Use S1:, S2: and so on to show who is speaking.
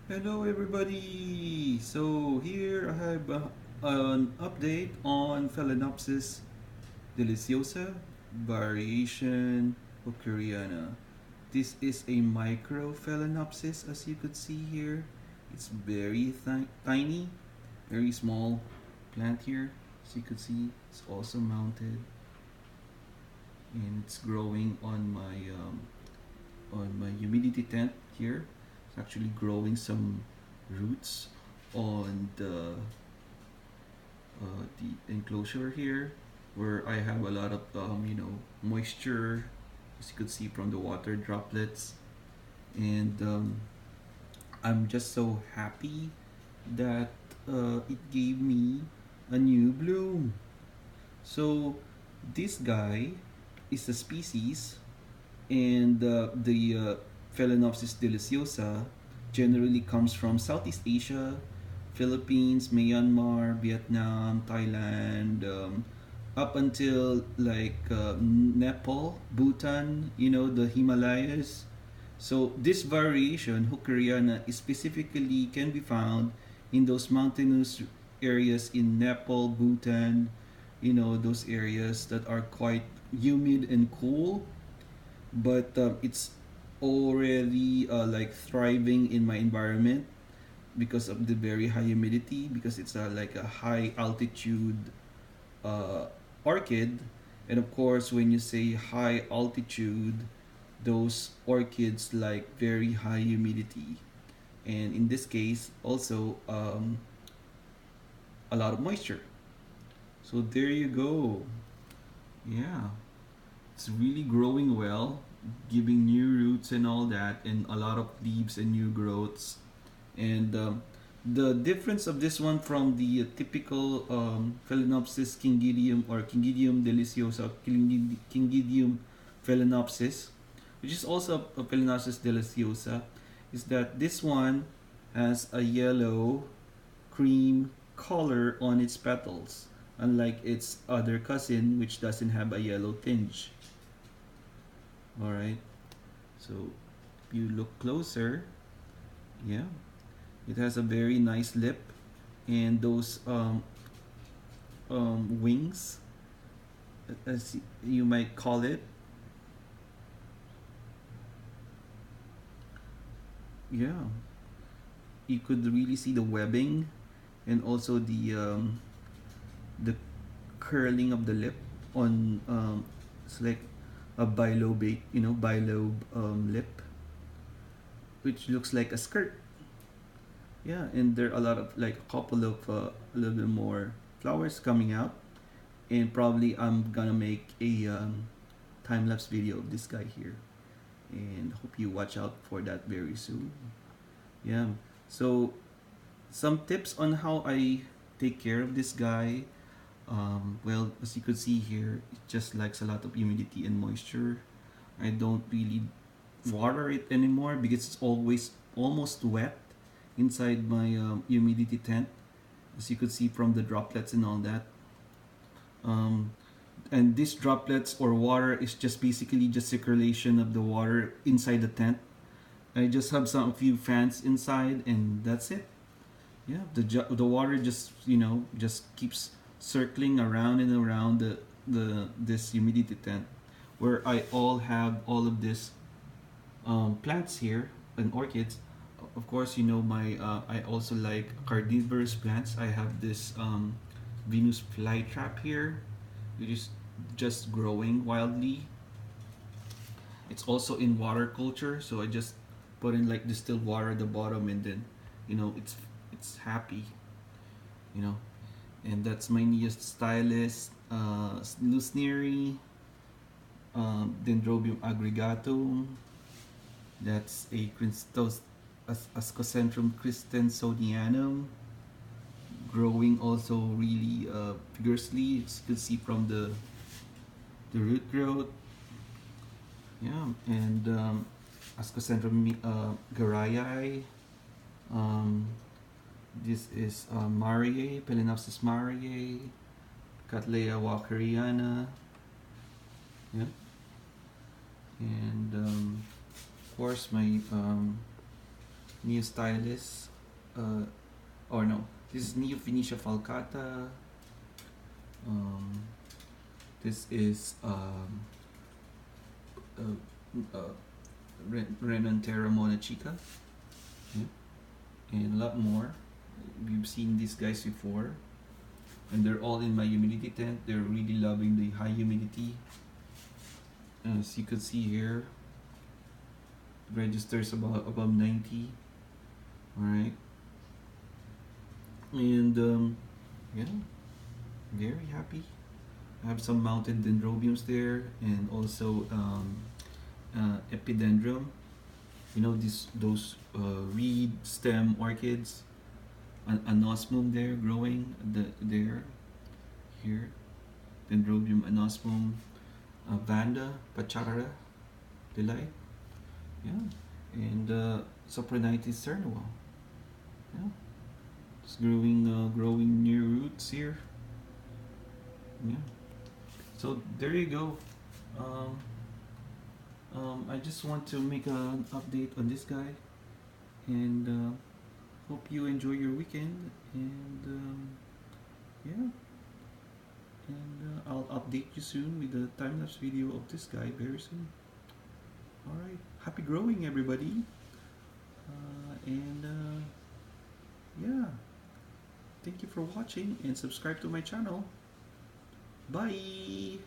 S1: Hello everybody! So here I have an update on Phalaenopsis deliciosa variation hookeriana. This is a micro Phalaenopsis, as you could see here. It's very tiny, very small plant here. As you could see, it's also mounted and it's growing on my humidity tent here. It's actually growing some roots on the enclosure here, where I have a lot of moisture, as you could see from the water droplets, and I'm just so happy that it gave me a new bloom. So this guy is a species, and the Phalaenopsis deliciosa generally comes from Southeast Asia, Philippines, Myanmar, Vietnam, Thailand, up until like Nepal, Bhutan, the Himalayas. So this variation, hookeriana, is specifically can be found in those mountainous areas in Nepal, Bhutan, those areas that are quite humid and cool, but it's already like thriving in my environment because of the very high humidity, because it's like a high altitude uh, orchid. And of course, when you say high altitude, those orchids like very high humidity, and in this case also a lot of moisture. So there you go. Yeah, it's really growing well, giving new roots and all that, and a lot of leaves and new growths. And the difference of this one from the typical Phalaenopsis kingidium or Kingidium deliciosa, Kingidium Phalaenopsis, which is also a Phalaenopsis deliciosa, is that this one has a yellow cream color on its petals, unlike its other cousin, which doesn't have a yellow tinge. All right, so if you look closer, yeah, it has a very nice lip, and those wings, as you might call it. Yeah, you could really see the webbing, and also the curling of the lip on it's like a bilobate, bilobe lip, which looks like a skirt. Yeah, and there are a lot of like a couple of a little bit more flowers coming out, and probably I'm gonna make a time lapse video of this guy here, and hope you watch out for that very soon. Yeah, so some tips on how I take care of this guy. Well, as you could see here, it just likes a lot of humidity and moisture. I don't really water it anymore because it's always almost wet inside my humidity tent, as you could see from the droplets and all that. Um, and these droplets or water is just basically just circulation of the water inside the tent. I just have some few fans inside, and that's it. Yeah, the water just just keeps circling around and around the this humidity tent, where I all have all of this plants here and orchids. Of course, my I also like carnivorous plants. I have this Venus flytrap here, which is just growing wildly. It's also in water culture, so I just put in like distilled water at the bottom, and then it's happy, you know. And that's my newest stylist, Lucneri, Dendrobium aggregatum. That's a Christos Ascocentrum Christensonianum, growing also really vigorously. As you can see from the root growth. Yeah, and Ascocentrum garayi. Um, this is Mariae, Phalaenopsis mariae, Cattleya walkeriana. Yeah, and of course my Neostylis, or no, this is neofinetia falcata. This is Renantera monachica, yeah, and a lot more. We've seen these guys before, and they're all in my humidity tent. They're really loving the high humidity. As you can see here, registers above 90. All right, and yeah, very happy. I have some mountain dendrobiums there, and also epidendrum. You know those reed stem orchids, an osmum there growing there, here, dendrobium anosmum, vanda, pacharara, delight, yeah, and sopranitis cernua, yeah, it's growing near roots here, yeah. So there you go. I just want to make an update on this guy, and hope you enjoy your weekend. And yeah, and I'll update you soon with the time-lapse video of this guy very soon. All right, happy growing, everybody, and yeah, thank you for watching and subscribe to my channel. Bye.